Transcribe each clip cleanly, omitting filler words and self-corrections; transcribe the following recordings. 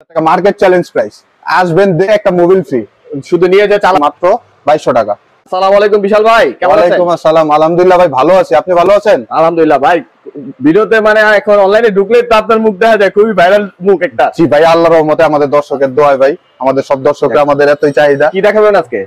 টাকা market challenge price. আসবেন দেখে একটা মোবাইল ফ্রি, শুধু নিয়ে যে চালা মাত্র 2200 টাকা। আসসালামু আলাইকুম বিশাল ভাই, কেমন আছেন? ওয়ালাইকুম আসসালাম, আলহামদুলিল্লাহ ভাই ভালো আছি, আপনি ভালো আছেন? আলহামদুলিল্লাহ ভাই, ভিডিওতে মানে এখন অনলাইনে ঢুকলে তো আপনার মুখ দেখা যায়, খুবই ভাইরাল মুখ একটা। জি ভাই, আল্লাহর রহমতে আমাদের দর্শকের দোয়ায় ভাই, আমাদের সব দর্শকরা আমাদের এতই চাহিদা। কি দেখাবেন আজকে?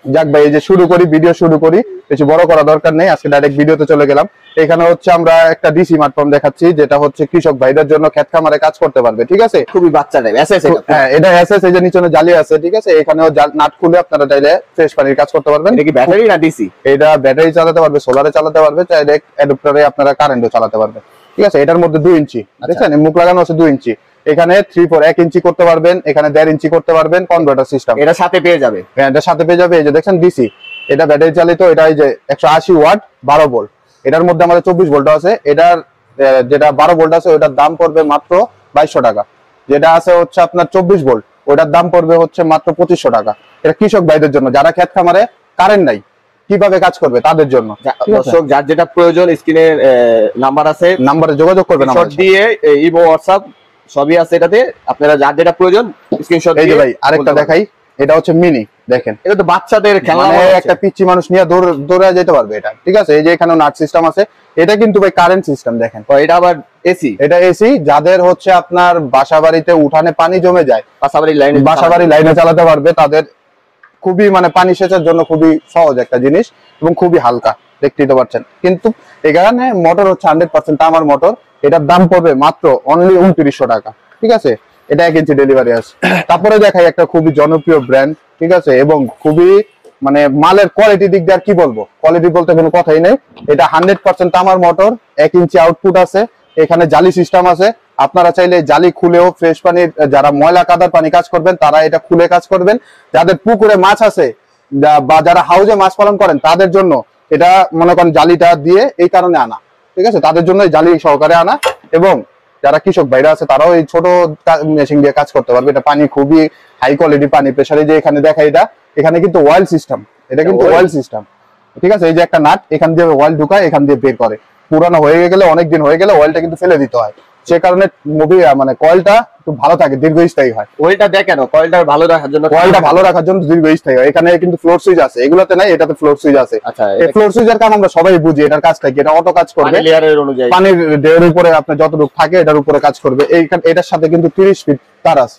যাক ভাই, এই যে শুরু করি, ভিডিও শুরু করি, বেশি বড় করা দরকার নেই, আজকে ডাইরেক্ট ভিডিওতে চলে গেলাম। এখানে হচ্ছে আমরা একটা ডিসি স্মার্টফোন দেখাচ্ছি, যেটা হচ্ছে কৃষক ভাইদের জন্য ক্ষেত খামারে কাজ করতে পারবে, ঠিক আছে? খুবই বাচ্চা টাইপ এসএস এটা। হ্যাঁ, এটা এসএস, এই যে নিচে জালি আছে, ঠিক আছে? এখানেও নাট খুলে আপনারা চাইলে ফ্রেশ পানির কাজ করতে পারবেন। এটা কি ব্যাটারি না ডিসি? এটা ব্যাটারি চালাতে পারবে, সোলারে চালাতে পারবে, চাইলে অ্যাডাপ্টারে আপনারা কারেন্টও চালাতে পারবে, ঠিক আছে? এটার মধ্যে 2 ইঞ্চি, দেখছেন মুখ লাগানো আছে 2 ইঞ্চি। এখানে 3/4 1 ইঞ্চি করতে পারবেন, এখানে 1.5 ইঞ্চি করতে পারবেন, কনভার্টার সিস্টেম এটা সাথে পেয়ে যাবে। হ্যাঁ, এটার সাথে পেয়ে যাবে। এই যে দেখছেন ডিসি, এটা ব্যাটারি চালিত, এটা এই যে 180 ওয়াট 12 ভোল্ট। এটার মধ্যে আমাদের 24 ভোল্ট আছে। এটার যেটা 12 ভোল্ট আছে ওটার দাম পড়বে মাত্র 2200 টাকা। যেটা আছে হচ্ছে আপনার 24 ভোল্ট, ওটার দাম পড়বে হচ্ছে মাত্র 2500 টাকা। এটা কৃষক ভাইদের জন্য, যারা ক্ষেত খামারে কারেন্ট নাই, কিভাবে কাজ করবে তাদের জন্য। দর্শক যার যেটা প্রয়োজন, স্ক্রিনে নাম্বার আছে, নাম্বারে যোগাযোগ করবেন, শর্ট দিয়ে ইমো হোয়াটসঅ্যাপ সবই আছে এটাতে। আপনারা যার যেটা প্রয়োজন স্ক্রিনশট দিয়ে। এই যে ভাই আরেকটা দেখাই, এটা হচ্ছে মিনি, দেখেন এটা তো বাচ্চাদের খেলনা, মানে একটা পিচ্চি মানুষ নিয়ে দৌড়ে যেতে পারবে এটা, ঠিক আছে? এই যে এখানে নাট সিস্টেম আছে, এটা কিন্তু ভাই কারেন্ট সিস্টেম, দেখেন। এটা আবার এসি, এটা এসি, যাদের হচ্ছে আপনার বাসা বাড়িতে উঠানে পানি জমে যায়, বাসাবাড়ি লাইনে চালাতে পারবে, তাদের খুবই মানে পানি সেচের জন্য খুবই সহজ একটা জিনিস এবং খুবই হালকা, দেখতেই তো পাচ্ছেন। কিন্তু এখানে মোটর হচ্ছে 100% তামার মোটর। এটার দাম পড়বে মাত্র অনলি 2900 টাকা, ঠিক আছে? এটা 1 ইঞ্চি ডেলিভারি আছে। তারপরে দেখাই একটা খুবই জনপ্রিয় ব্র্যান্ড, ঠিক আছে? এবং খুবই মানে মালের কোয়ালিটি দিক দিয়ে আর কি বলবো, কোয়ালিটি বলতে কোনো কথাই নেই। এটা 100% তামার মোটর, 1 ইঞ্চি আউটপুট আছে, এখানে জালি সিস্টেম আছে। আপনারা চাইলে জালি খুলেও ফ্রেশ পানির, যারা ময়লা কাদার পানি কাজ করবেন তারা এটা খুলে কাজ করবেন। যাদের পুকুরে মাছ আছে বা যারা হাউজে মাছ পালন করেন তাদের জন্য এটা মনে করেন জালিটা দিয়ে এই কারণে আনা, ঠিক আছে? তাদের জন্য জালি সহকারে আনা। এবং যারা কৃষক ভাইরা আছে তারাও এই ছোট মেশিন দিয়ে কাজ করতে পারবে। এটা পানি খুবই হাই কোয়ালিটি পানি, প্রেসারে যে এখানে দেখা, এটা এখানে কিন্তু অয়েল সিস্টেম, এটা কিন্তু অয়েল সিস্টেম, ঠিক আছে? এই যে একটা নাট, এখান দিয়ে অয়েল ঢুকায়, এখান দিয়ে বের করে। পুরানো হয়ে গেলে, অনেকদিন হয়ে গেলে অয়েলটা কিন্তু ফেলে দিতে হয়, সে কারণে মানে কয়েলটা একটু ভালো থাকে, দীর্ঘস্থায়ী হয়। ওইটা দেখেন, কয়েলটা ভালো রাখার জন্য, কয়েলটা ভালো রাখার জন্য দীর্ঘস্থায়ী হয়। এখানে কিন্তু ফ্লোর সুইচ আছে, এগুলোতে নাই, এটাতে ফ্লোর সুইচ আছে। আচ্ছা, এই ফ্লোর সুইচের কাম আমরা সবাই বুঝি, এটার কাজটা কি, এটা অটো কাজ করবে, লেয়ারের অনুযায়ী পানির লেয়ারের উপরে আপনার যতটুকু থাকে এটার উপরে কাজ করবে। এটার সাথে কিন্তু 30 ফিট তার আছে।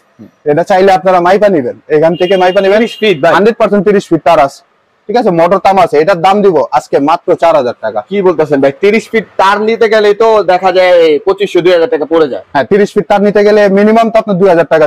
এটা চাইলে আপনারা মাইপা নিবেন, এখান থেকে মাইপা নিবেন 30 ফিট, 100% 30 ফিট তার আছে, ঠিক আছে? মোটর তাম আছে। এটার দাম দিব আজকে মাত্র 4000 টাকা। কি বলতেছেন ভাই? 30 ফিট তার নিতে গেলে তো দেখা যায় 2500-2000 টাকা পড়ে যায়। হ্যাঁ, 30 ফিট তার নিতে গেলে মিনিমাম তো আপনার 2000 টাকা